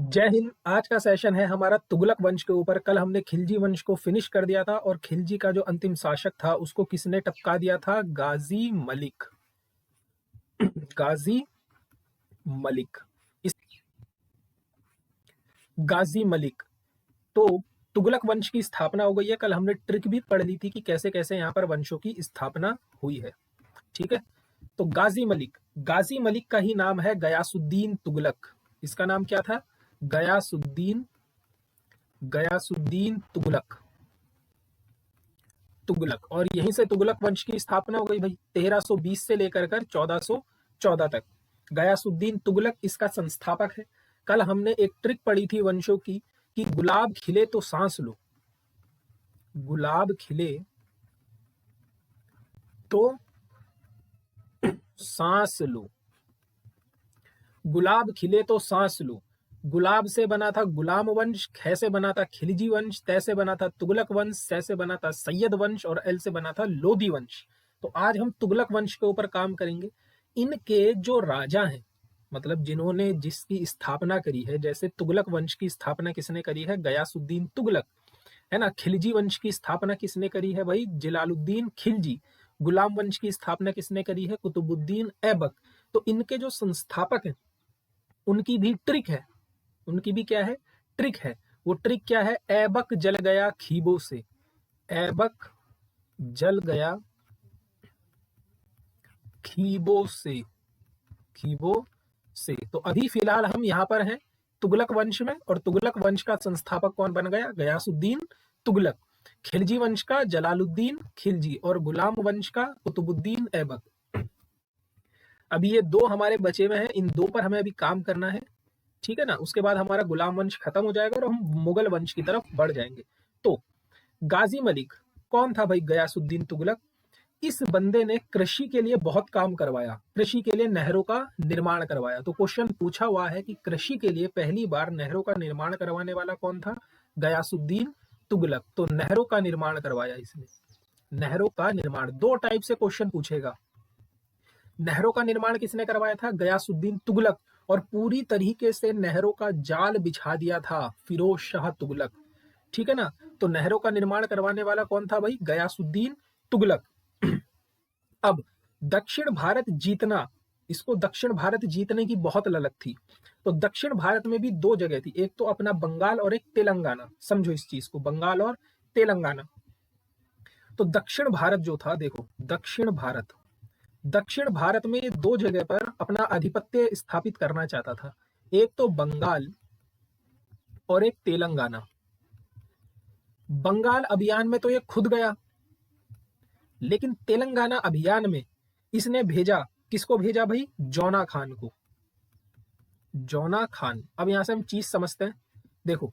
जय हिंद। आज का सेशन है हमारा तुगलक वंश के ऊपर। कल हमने खिलजी वंश को फिनिश कर दिया था और खिलजी का जो अंतिम शासक था उसको किसने टपका दिया था? गाजी मलिक। गाजी मलिक। इस गाजी मलिक। तो तुगलक वंश की स्थापना हो गई है। कल हमने ट्रिक भी पढ़ ली थी कि कैसे कैसे यहाँ पर वंशों की स्थापना हुई है। ठीक है, तो गाजी मलिक, गाजी मलिक का ही नाम है गयासुद्दीन तुगलक। इसका नाम क्या था? गयासुद्दीन, गयासुद्दीन तुगलक। तुगलक, और यहीं से तुगलक वंश की स्थापना हो गई भाई। 1320 से लेकर कर 1414 तक गयासुद्दीन तुगलक इसका संस्थापक है। कल हमने एक ट्रिक पढ़ी थी वंशों की कि गुलाब खिले तो सांस लो, गुलाब खिले तो सांस लो, गुलाब खिले तो सांस लो। गुलाब से बना था गुलाम वंश, ख से बना था खिलजी वंश, तै से बना था तुगलक वंश, सै से बना था सैयद वंश और एल से बना था लोदी वंश। तो आज हम तुगलक वंश के ऊपर काम करेंगे। इनके जो राजा हैं, मतलब जिन्होंने जिसकी स्थापना करी है, जैसे तुगलक वंश की स्थापना किसने करी है? गयासुद्दीन तुगलक, है ना। खिलजी वंश की स्थापना किसने करी है भाई? जलालुद्दीन खिलजी। गुलाम वंश की स्थापना किसने करी है? कुतुबुद्दीन ऐबक। तो इनके जो संस्थापक हैं उनकी भी ट्रिक है, उनकी भी क्या है? ट्रिक है। वो ट्रिक क्या है? ऐबक जल गया खीबों से, ऐबक जल गया खीबों से, खीबों से। तो अभी फिलहाल हम यहाँ पर हैं तुगलक वंश में, और तुगलक वंश का संस्थापक कौन बन गया? गयासुद्दीन तुगलक। खिलजी वंश का जलालुद्दीन खिलजी और गुलाम वंश का कुतुबुद्दीन ऐबक। अभी ये दो हमारे बचे हुए हैं, इन दो पर हमें अभी काम करना है, ठीक है ना। उसके बाद हमारा गुलाम वंश खत्म हो जाएगा और हम मुगल वंश की तरफ बढ़ जाएंगे। तो गाजी मलिक कौन था भाई? गयासुद्दीन तुगलक। इस बंदे ने कृषि के लिए बहुत काम करवाया, कृषि के लिए नहरों का निर्माण करवाया। तो क्वेश्चन पूछा हुआ है कि कृषि के लिए पहली बार नहरों का निर्माण करवाने वाला कौन था? गयासुद्दीन तुगलक। तो नहरों का निर्माण करवाया इसने। नहरों का निर्माण दो टाइप से क्वेश्चन पूछेगा। नहरों का निर्माण किसने करवाया था? गयासुद्दीन तुगलक। और पूरी तरीके से नहरों का जाल बिछा दिया था फिरोज शाह तुगलक, ठीक है ना। तो नहरों का निर्माण करवाने वाला कौन था भाई? गयासुद्दीन तुगलक। अब दक्षिण भारत जीतना, इसको दक्षिण भारत जीतने की बहुत ललक थी। तो दक्षिण भारत में भी दो जगह थी, एक तो अपना बंगाल और एक तेलंगाना। समझो इस चीज को, बंगाल और तेलंगाना। तो दक्षिण भारत जो था, देखो दक्षिण भारत, दक्षिण भारत में ये दो जगह पर अपना आधिपत्य स्थापित करना चाहता था, एक तो बंगाल और एक तेलंगाना। बंगाल अभियान में तो ये खुद गया, लेकिन तेलंगाना अभियान में इसने भेजा, किसको भेजा भाई? जौना खान को। जौना खान। अब यहां से हम चीज समझते हैं। देखो,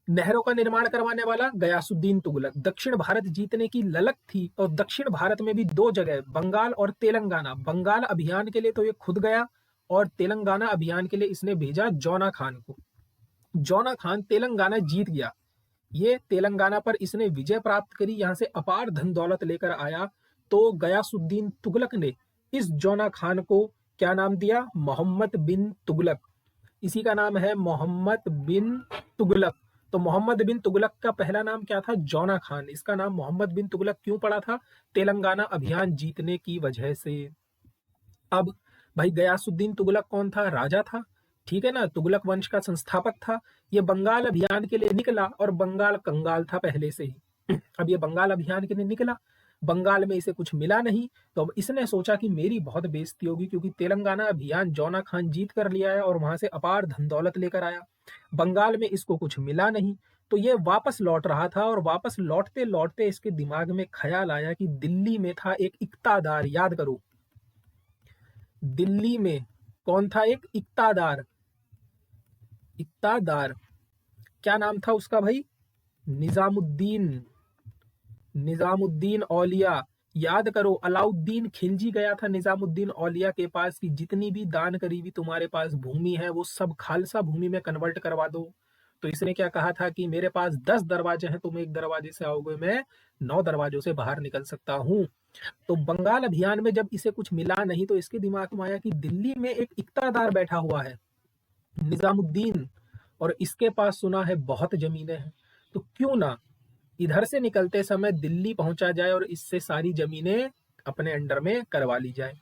नहरों का निर्माण करवाने वाला गयासुद्दीन तुगलक, दक्षिण भारत जीतने की ललक थी, और दक्षिण भारत में भी दो जगह, बंगाल और तेलंगाना। बंगाल अभियान के लिए तो ये खुद गया और तेलंगाना अभियान के लिए इसने भेजा जौना खान को। जौना खान तेलंगाना जीत गया, ये तेलंगाना पर इसने विजय प्राप्त करी, यहां से अपार धन दौलत लेकर आया। तो गयासुद्दीन तुगलक ने इस जौना खान को क्या नाम दिया? मोहम्मद बिन तुगलक। इसी का नाम है मोहम्मद बिन तुगलक। तो मोहम्मद बिन तुगलक का पहला नाम क्या था? जौना खान। इसका नाम मोहम्मद बिन तुगलक क्यों पड़ा था? तेलंगाना अभियान जीतने की वजह से। अब भाई गयासुद्दीन तुगलक कौन था? राजा था, ठीक है ना, तुगलक वंश का संस्थापक था। ये बंगाल अभियान के लिए निकला और बंगाल कंगाल था पहले से ही। अब ये बंगाल अभियान के लिए निकला, बंगाल में इसे कुछ मिला नहीं, तो अब इसने सोचा कि मेरी बहुत बेइज्जती होगी, क्योंकि तेलंगाना अभियान जौना खान जीत कर लिया है और वहां से अपार धन दौलत लेकर आया, बंगाल में इसको कुछ मिला नहीं। तो ये वापस लौट रहा था, और वापस लौटते लौटते इसके दिमाग में ख्याल आया कि दिल्ली में था एक इक्तादार, याद करो, दिल्ली में कौन था? एक इक्तादार। इक्तादार क्या नाम था उसका भाई? निजामुद्दीन, निजामुद्दीन औलिया। याद करो, अलाउद्दीन खिलजी गया था निजामुद्दीन औलिया के पास कि जितनी भी दान करीबी तुम्हारे पास भूमि है वो सब खालसा भूमि में कन्वर्ट करवा दो। तो इसने क्या कहा था कि मेरे पास 10 दरवाजे हैं, तुम एक दरवाजे से आओगे, मैं 9 दरवाजों से बाहर निकल सकता हूं। तो बंगाल अभियान में जब इसे कुछ मिला नहीं, तो इसके दिमाग में आया कि दिल्ली में एक इक्तादार बैठा हुआ है, निजामुद्दीन, और इसके पास सुना है बहुत जमीनें हैं, तो क्यों ना इधर से निकलते समय दिल्ली पहुंचा जाए और इससे सारी जमीनें अपने अंडर में करवा ली जाए।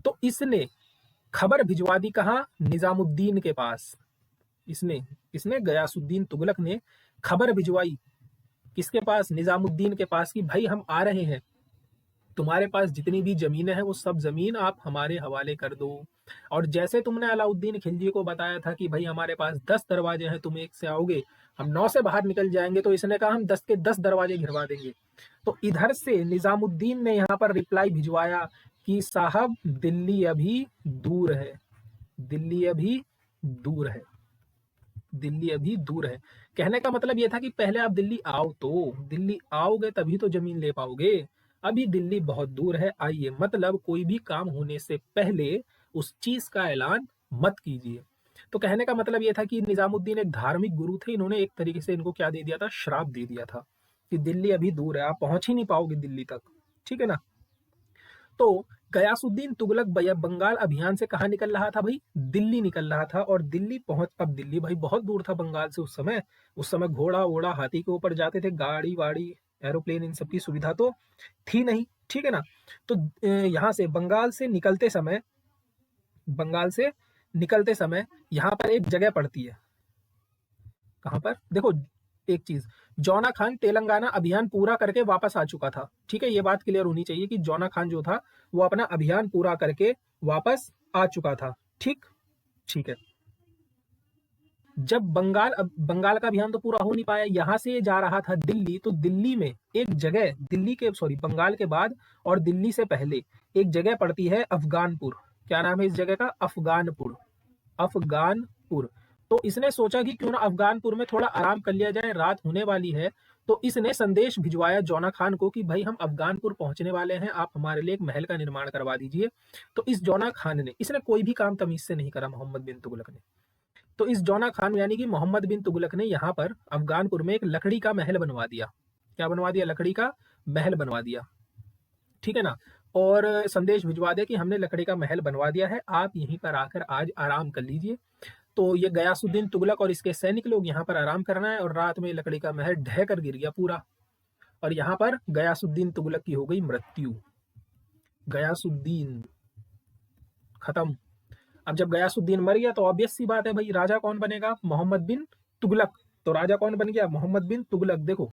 तो इसने खबर भिजवा दी कहाँ? निजामुद्दीन के पास। इसने इसने गयासुद्दीन तुगलक ने खबर भिजवाई किसके पास? निजामुद्दीन के पास, कि भाई हम आ रहे हैं, तुम्हारे पास जितनी भी जमीनें हैं वो सब जमीन आप हमारे हवाले कर दो। और जैसे तुमने अलाउद्दीन खिलजी को बताया था कि भाई हमारे पास 10 दरवाजे हैं, तुम एक से आओगे, हम 9 से बाहर निकल जाएंगे, तो इसने कहा हम 10 के 10 दरवाजे घिरवा देंगे। तो इधर से निजामुद्दीन ने यहाँ पर रिप्लाई भिजवाया कि साहब दिल्ली अभी दूर है, दिल्ली अभी दूर है, दिल्ली अभी दूर है। कहने का मतलब ये था कि पहले आप दिल्ली आओ, तो दिल्ली आओगे तभी तो जमीन ले पाओगे, अभी दिल्ली बहुत दूर है, आइए। मतलब कोई भी काम होने से पहले उस चीज का ऐलान मत कीजिए। तो कहने का मतलब ये था कि निजामुद्दीन एक धार्मिक गुरु थे, इन्होंने एक तरीके से इनको क्या दे दिया था? श्राप दे दिया था कि दिल्ली अभी दूर है, आप पहुंच ही नहीं पाओगे दिल्ली तक, ठीक है ना। तो गयासुद्दीन तुगलक बंगाल अभियान से कहाँ निकल रहा था भाई? दिल्ली निकल रहा था। और दिल्ली पहुंच, अब दिल्ली भाई बहुत दूर था बंगाल से उस समय घोड़ा वोड़ा हाथी के ऊपर जाते थे, गाड़ी वाड़ी एरोप्लेन इन सब की सुविधा तो थी नहीं, ठीक है ना। तो यहाँ से बंगाल से निकलते समय यहाँ पर एक जगह पड़ती है, कहाँ पर? देखो एक चीज, जौना खान तेलंगाना अभियान पूरा करके वापस आ चुका था, ठीक है, ये बात क्लियर होनी चाहिए कि जौना खान जो था वो अपना अभियान पूरा करके वापस आ चुका था, ठीक ठीक है। जब बंगाल का अभियान तो पूरा हो नहीं पाया, यहां से ये जा रहा था दिल्ली, तो दिल्ली में एक जगह, बंगाल के बाद और दिल्ली से पहले एक जगह पड़ती है अफगानपुर। क्या नाम है इस जगह का? अफगानपुर, अफगानपुर। तो इसने सोचा कि क्यों ना अफगानपुर में थोड़ा आराम कर लिया जाए, रात होने वाली है। तो इसने संदेश भिजवाया जौना खान को कि भाई हम अफगानपुर पहुंचने वाले हैं, आप हमारे लिए एक महल का निर्माण करवा दीजिए। तो इस जौना खान ने, इसने कोई भी काम तमीज से नहीं करा, मोहम्मद बिन तुगलक ने। तो इस जौना खान यानी कि मोहम्मद बिन तुगलक ने यहाँ पर अफगानपुर में एक लकड़ी का महल बनवा दिया। क्या बनवा दिया? लकड़ी का महल बनवा दिया, ठीक है ना। और संदेश भिजवा दिया कि हमने लकड़ी का महल बनवा दिया है, आप यहीं पर आकर आज आराम कर लीजिए। तो ये गयासुद्दीन तुगलक और इसके सैनिक लोग यहाँ पर आराम करना है, और रात में लकड़ी का महल ढह कर गिर गया पूरा, और यहाँ पर गयासुद्दीन तुगलक की हो गई मृत्यु। गयासुद्दीन खत्म। अब जब गयासुद्दीन मर गया तो ऑब्वियस सी बात है भाई, राजा कौन बनेगा? मोहम्मद बिन तुगलक। तो राजा कौन बन गया? मोहम्मद बिन तुगलक। देखो